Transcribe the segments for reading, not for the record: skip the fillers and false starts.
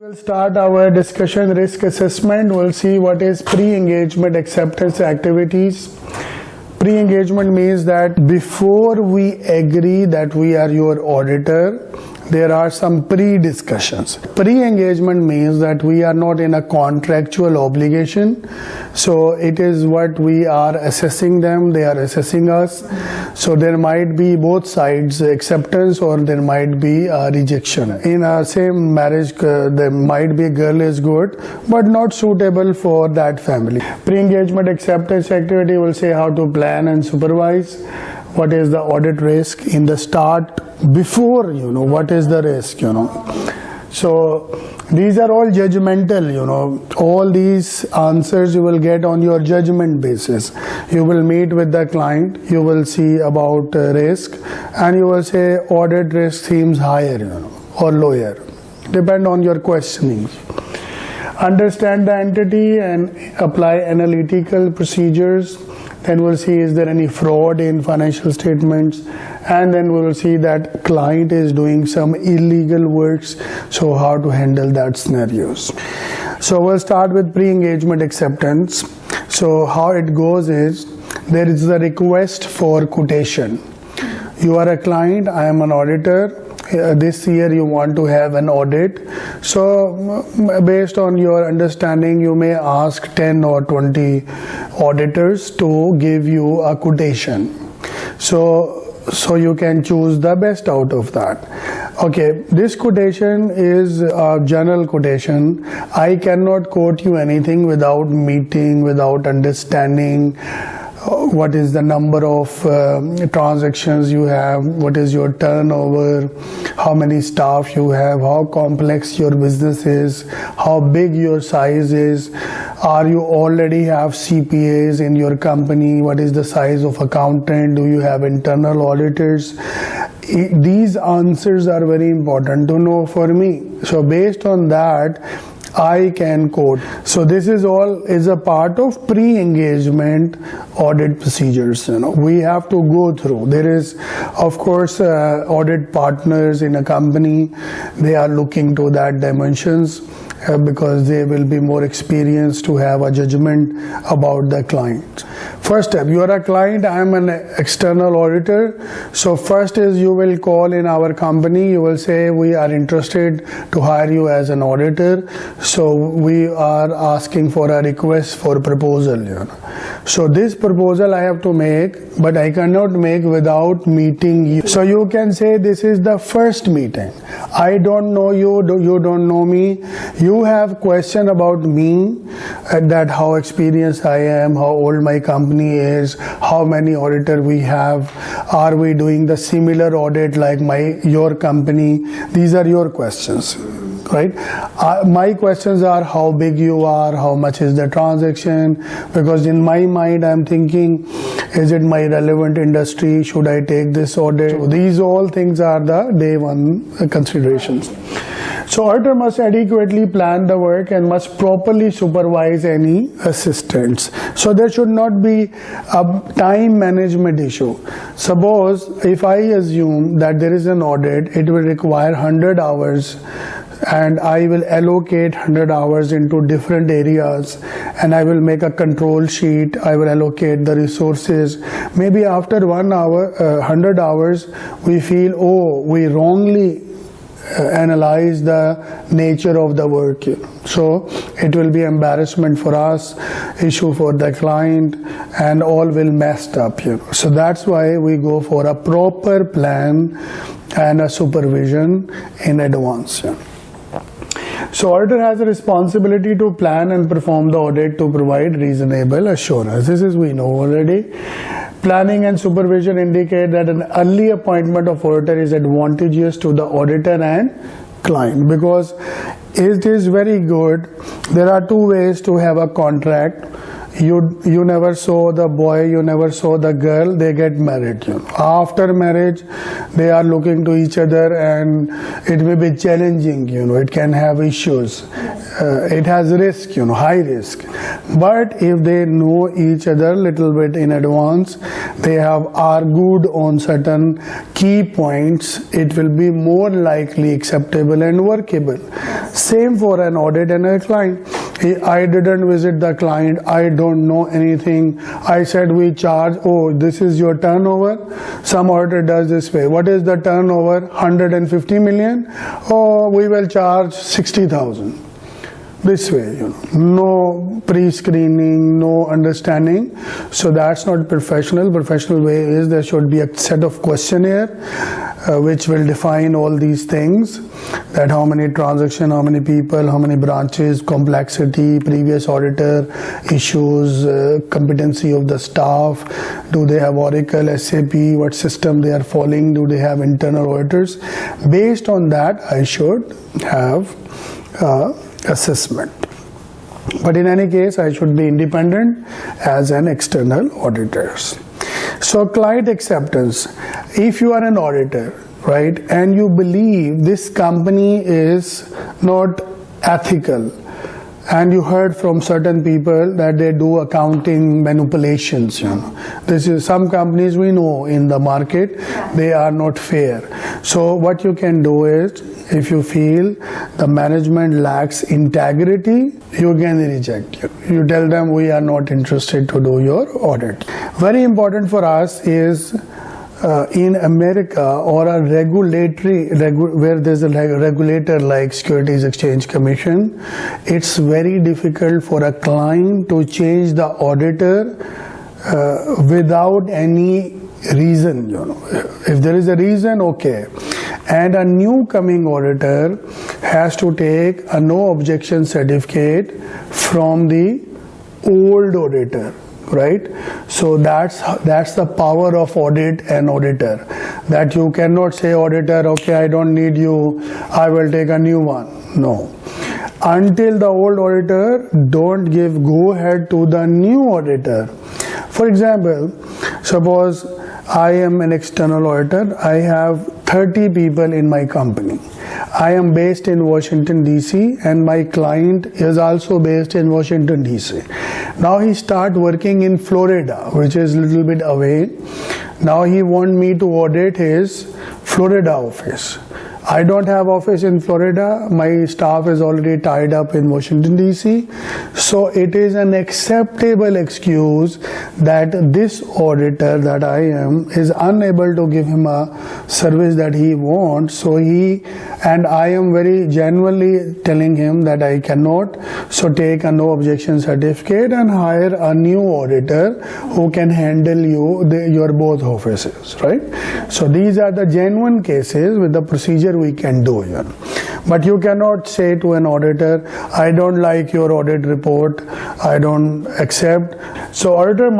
We'll start our discussion risk assessment. We'll see what is pre-engagement acceptance activities. Pre-engagement means that before we agree that we are your auditor, there are some pre-discussions. Pre-engagement means that we are not in a contractual obligation. So it is what we are assessing them, they are assessing us. So there might be both sides acceptance or there might be a rejection. In a same marriage, there might be a girl is good but not suitable for that family. Pre-engagement acceptance activity will say how to plan and supervise. What is the audit risk in the start before, what is the risk, So these are all judgmental, all these answers you will get on your judgment basis. You will meet with the client, you will see about risk and you will say audit risk seems higher, or lower. Depend on your questioning. Understand the entity and apply analytical procedures. Then we'll see is there any fraud in financial statements, and then we will see that client is doing some illegal works, so how to handle that scenarios. So we'll start with pre-engagement acceptance. So how it goes is there is a request for quotation. You are a client, I am an auditor. This year you want to have an audit, so based on your understanding you may ask 10 or 20 auditors to give you a quotation, so you can choose the best out of that. Okay, this quotation is a general quotation. I cannot quote you anything without meeting, without understanding what is the number of transactions you have, what is your turnover, how many staff you have, how complex your business is, how big your size is, are you already have CPAs in your company, what is the size of accountant, do you have internal auditors. These answers are very important to know for me. So based on that, I can quote. So this is all is a part of pre-engagement audit procedures. We have to go through. There is, of course, audit partners in a company. They are looking to that dimensions because they will be more experienced to have a judgment about the client. First step, you are a client, I am an external auditor. So first is you will call in our company, you will say we are interested to hire you as an auditor. So we are asking for a request for proposal. So this proposal I have to make, but I cannot make without meeting you. So you can say this is the first meeting. I don't know you, you don't know me. You have question about me, that how experienced I am, how old my company is, how many auditor we have, are we doing the similar audit like your company. These are your questions, right? My questions are how big you are, how much is the transaction, because in my mind I'm thinking, is it my relevant industry, should I take this audit? So these all things are the day one considerations. So auditor must adequately plan the work and must properly supervise any assistants. So there should not be a time management issue. Suppose if I assume that there is an audit, it will require 100 hours and I will allocate 100 hours into different areas and I will make a control sheet, I will allocate the resources. Maybe after 1 hour, 100 hours, we feel, oh, we wrongly analyze the nature of the work. So it will be embarrassment for us, issue for the client, and all will messed up. So that's why we go for a proper plan and a supervision in advance. So auditor has a responsibility to plan and perform the audit to provide reasonable assurance. This is we know already. Planning and supervision indicate that an early appointment of auditor is advantageous to the auditor and client, because it is very good. There are two ways to have a contract. you never saw the boy, you never saw the girl, they get married. After marriage, they are looking to each other, and it may be challenging. It can have issues. It has risk. High risk. But if they know each other little bit in advance, they have argued on certain key points, it will be more likely acceptable and workable. Same for an audit and a client. I didn't visit the client, I don't know anything. I said we charge, oh, this is your turnover. Some auditor does this way. What is the turnover? 150 million? Oh, we will charge 60,000. This way, no pre-screening, no understanding. So that's not professional. Professional way is there should be a set of questionnaire which will define all these things, that how many transactions, how many people, how many branches, complexity, previous auditor issues, competency of the staff, do they have Oracle, SAP, what system they are following, do they have internal auditors. Based on that, I should have assessment. But in any case, I should be independent as an external auditor. So client acceptance. If you are an auditor, right, and you believe this company is not ethical, and you heard from certain people that they do accounting manipulations, This is some companies we know in the market, they are not fair. So what you can do is, if you feel the management lacks integrity, you can reject. You tell them we are not interested to do your audit. Very important for us is in America or a where there's a regulator like Securities Exchange Commission, it's very difficult for a client to change the auditor without any reason. If there is a reason, okay. And a new coming auditor has to take a no objection certificate from the old auditor, right? So that's the power of audit and auditor, that you cannot say auditor, okay, I don't need you, I will take a new one. No. Until the old auditor don't give go ahead to the new auditor. For example, suppose I am an external auditor, I have 30 people in my company. I am based in Washington DC and my client is also based in Washington DC. Now he start working in Florida, which is a little bit away. Now he want me to audit his Florida office. I don't have office in Florida. My staff is already tied up in Washington DC. So it is an acceptable excuse that this auditor that I am is unable to give him a service that he wants. So I am very genuinely telling him that I cannot. So take a no objection certificate and hire a new auditor who can handle your both offices, right? So these are the genuine cases with the procedure we can do here. But you cannot say to an auditor, I don't like your audit report, I don't accept. So auditor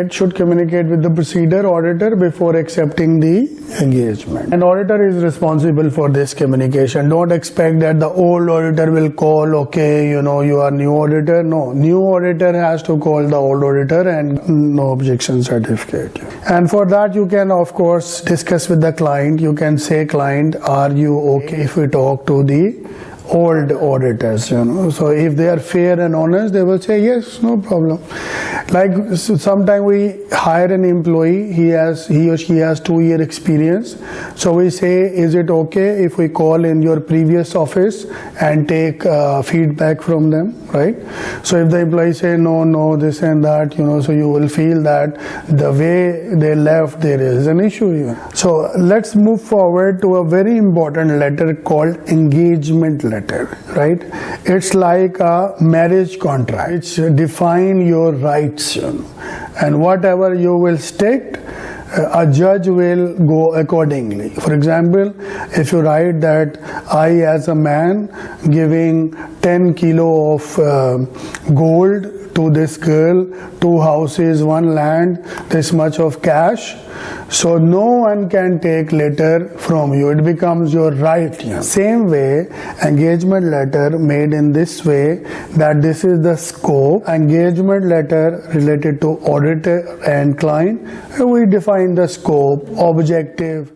should communicate with the procedure auditor before accepting the engagement. An auditor is responsible for this communication. Don't expect that the old auditor will call, okay, you are new auditor. No, new auditor has to call the old auditor and no objection certificate. And for that you can of course discuss with the client. You can say, client, are you okay if we talk to the old auditors? So if they are fair and honest, they will say yes, no problem. Like sometimes we hire an employee, he or she has 2-year experience. So we say, is it okay if we call in your previous office and take feedback from them, right? So if the employee say no, this and that, so you will feel that the way they left, there is an issue here. So let's move forward to a very important letter called engagement letter, right? It's like a marriage contract. It's define your rights, and whatever you will state, a judge will go accordingly. For example, if you write that I as a man giving 10 kilo of gold to this girl, 2 houses, 1 land, this much of cash, So no one can take letter from you. It becomes your right. Same way, engagement letter made in this way, that this is the scope. Engagement letter related to auditor and client. We define the scope, objective,